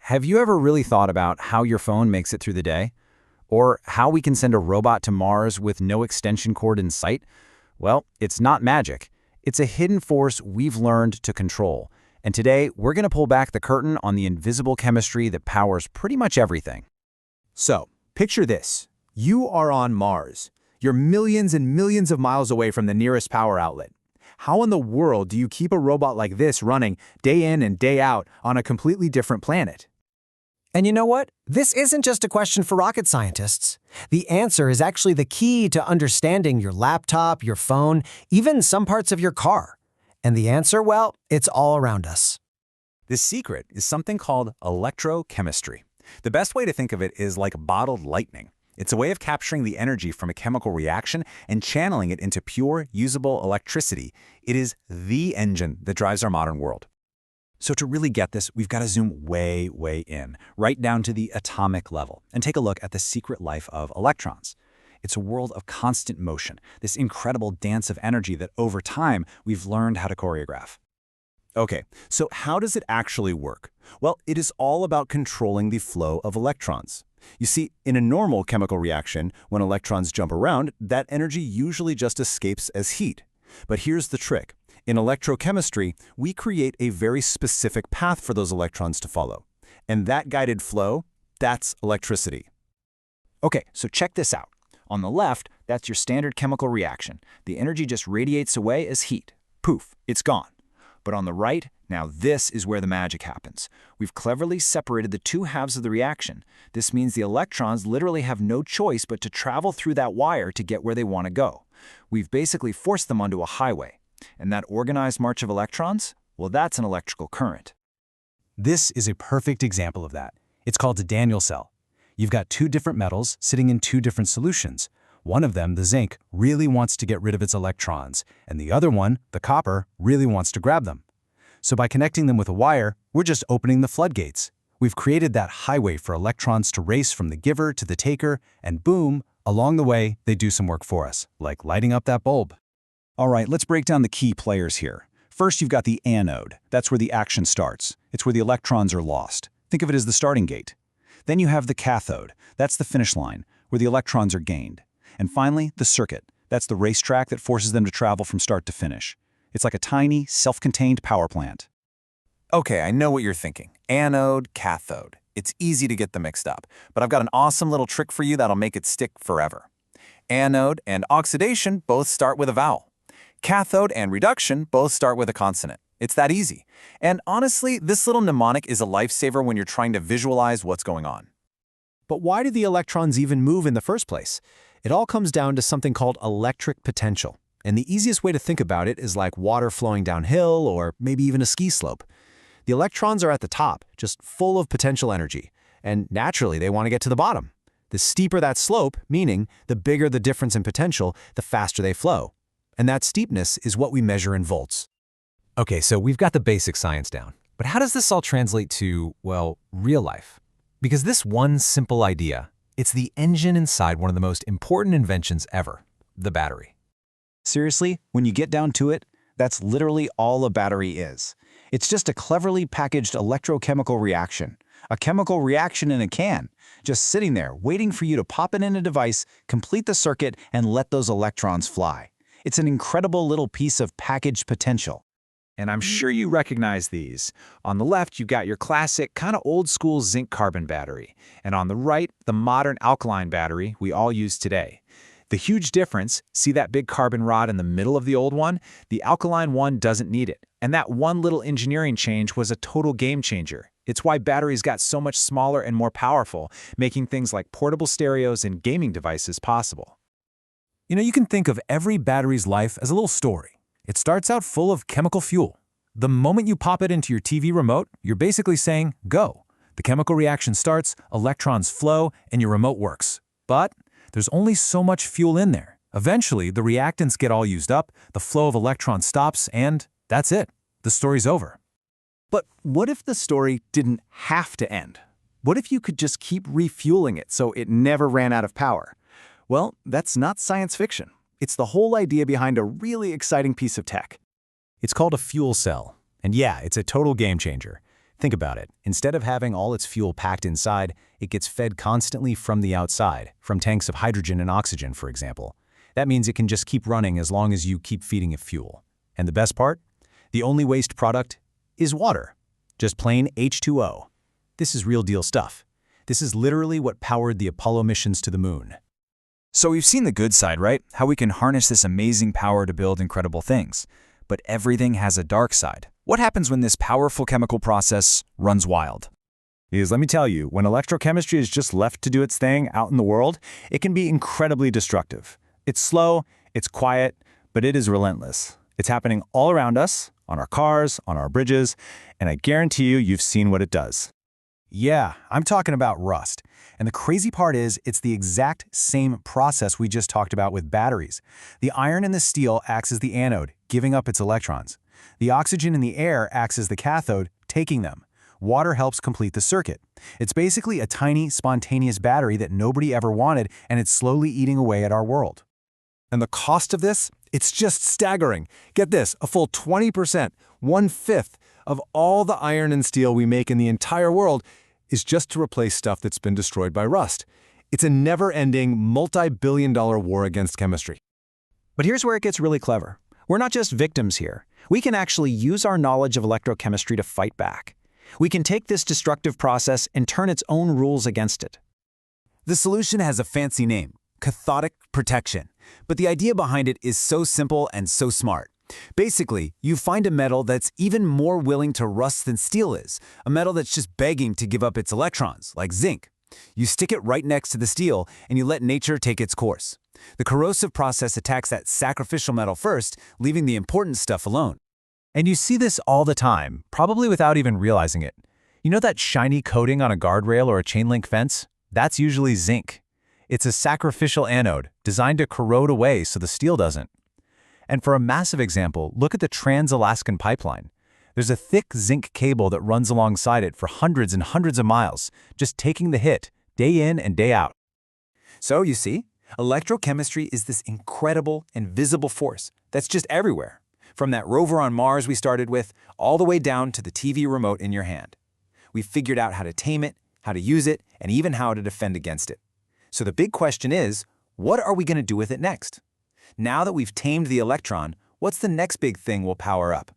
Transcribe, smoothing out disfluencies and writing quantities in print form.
Have you ever really thought about how your phone makes it through the day? Or how we can send a robot to Mars with no extension cord in sight? Well, it's not magic. It's a hidden force we've learned to control. And today, we're going to pull back the curtain on the invisible chemistry that powers pretty much everything. So, picture this. You are on Mars. You're millions and millions of miles away from the nearest power outlet. How in the world do you keep a robot like this running day in and day out on a completely different planet? And you know what? This isn't just a question for rocket scientists. The answer is actually the key to understanding your laptop, your phone, even some parts of your car. And the answer, well, it's all around us. The secret is something called electrochemistry. The best way to think of it is like bottled lightning. It's a way of capturing the energy from a chemical reaction and channeling it into pure, usable electricity. It is the engine that drives our modern world. So to really get this, we've got to zoom way, way in, right down to the atomic level, and take a look at the secret life of electrons. It's a world of constant motion, this incredible dance of energy that over time we've learned how to choreograph. Okay, so how does it actually work? Well, it is all about controlling the flow of electrons. You see, in a normal chemical reaction, when electrons jump around, that energy usually just escapes as heat. But here's the trick. In electrochemistry, we create a very specific path for those electrons to follow. And that guided flow, that's electricity. Okay, so check this out. On the left, that's your standard chemical reaction. The energy just radiates away as heat. Poof, it's gone. But on the right, now this is where the magic happens. We've cleverly separated the two halves of the reaction. This means the electrons literally have no choice but to travel through that wire to get where they want to go. We've basically forced them onto a highway. And that organized march of electrons? Well, that's an electrical current. This is a perfect example of that. It's called a Daniell cell. You've got two different metals sitting in two different solutions. One of them, the zinc, really wants to get rid of its electrons, and the other one, the copper, really wants to grab them. So by connecting them with a wire, we're just opening the floodgates. We've created that highway for electrons to race from the giver to the taker, and boom, along the way, they do some work for us, like lighting up that bulb. All right, let's break down the key players here. First, you've got the anode. That's where the action starts. It's where the electrons are lost. Think of it as the starting gate. Then you have the cathode. That's the finish line, where the electrons are gained. And finally, the circuit. That's the racetrack that forces them to travel from start to finish. It's like a tiny, self-contained power plant. Okay, I know what you're thinking. Anode, cathode. It's easy to get them mixed up, but I've got an awesome little trick for you that'll make it stick forever. Anode and oxidation both start with a vowel. Cathode and reduction both start with a consonant. It's that easy. And honestly, this little mnemonic is a lifesaver when you're trying to visualize what's going on. But why do the electrons even move in the first place? It all comes down to something called electric potential. And the easiest way to think about it is like water flowing downhill or maybe even a ski slope. The electrons are at the top, just full of potential energy. And naturally, they want to get to the bottom. The steeper that slope, meaning the bigger the difference in potential, the faster they flow. And that steepness is what we measure in volts. Okay, so we've got the basic science down. But how does this all translate to, well, real life? Because this one simple idea, it's the engine inside one of the most important inventions ever, the battery. Seriously, when you get down to it, that's literally all a battery is. It's just a cleverly packaged electrochemical reaction. A chemical reaction in a can, just sitting there waiting for you to pop it in a device, complete the circuit, and let those electrons fly. It's an incredible little piece of packaged potential. And I'm sure you recognize these. On the left, you've got your classic, kind of old-school zinc-carbon battery. And on the right, the modern alkaline battery we all use today. The huge difference, see that big carbon rod in the middle of the old one? The alkaline one doesn't need it. And that one little engineering change was a total game changer. It's why batteries got so much smaller and more powerful, making things like portable stereos and gaming devices possible. You know, you can think of every battery's life as a little story. It starts out full of chemical fuel. The moment you pop it into your TV remote, you're basically saying, go. The chemical reaction starts, electrons flow, and your remote works. But there's only so much fuel in there. Eventually, the reactants get all used up, the flow of electrons stops, and that's it. The story's over. But what if the story didn't have to end? What if you could just keep refueling it so it never ran out of power? Well, that's not science fiction. It's the whole idea behind a really exciting piece of tech. It's called a fuel cell. And yeah, it's a total game changer. Think about it. Instead of having all its fuel packed inside, it gets fed constantly from the outside, from tanks of hydrogen and oxygen, for example. That means it can just keep running as long as you keep feeding it fuel. And the best part? The only waste product is water. Just plain H2O. This is real deal stuff. This is literally what powered the Apollo missions to the moon. So we've seen the good side, right? How we can harness this amazing power to build incredible things. But everything has a dark side. What happens when this powerful chemical process runs wild? Let me tell you, when electrochemistry is just left to do its thing out in the world, it can be incredibly destructive. It's slow, it's quiet, but it is relentless. It's happening all around us, on our cars, on our bridges, and I guarantee you've seen what it does. Yeah, I'm talking about rust. And the crazy part is, it's the exact same process we just talked about with batteries. The iron in the steel acts as the anode, giving up its electrons. The oxygen in the air acts as the cathode, taking them. Water helps complete the circuit. It's basically a tiny, spontaneous battery that nobody ever wanted, and it's slowly eating away at our world. And the cost of this? It's just staggering. Get this, a full 20%, 1/5 of all the iron and steel we make in the entire world is just to replace stuff that's been destroyed by rust. It's a never-ending, multi-billion-dollar war against chemistry. But here's where it gets really clever. We're not just victims here. We can actually use our knowledge of electrochemistry to fight back. We can take this destructive process and turn its own rules against it. The solution has a fancy name, cathodic protection. But the idea behind it is so simple and so smart. Basically, you find a metal that's even more willing to rust than steel is, a metal that's just begging to give up its electrons, like zinc. You stick it right next to the steel, and you let nature take its course. The corrosive process attacks that sacrificial metal first, leaving the important stuff alone. And you see this all the time, probably without even realizing it. You know that shiny coating on a guardrail or a chain link fence? That's usually zinc. It's a sacrificial anode, designed to corrode away so the steel doesn't. And for a massive example, look at the Trans-Alaskan Pipeline. There's a thick zinc cable that runs alongside it for hundreds and hundreds of miles, just taking the hit, day in and day out. So you see, electrochemistry is this incredible, invisible force that's just everywhere. From that rover on Mars we started with, all the way down to the TV remote in your hand. We've figured out how to tame it, how to use it, and even how to defend against it. So the big question is, what are we going to do with it next? Now that we've tamed the electron, what's the next big thing we'll power up?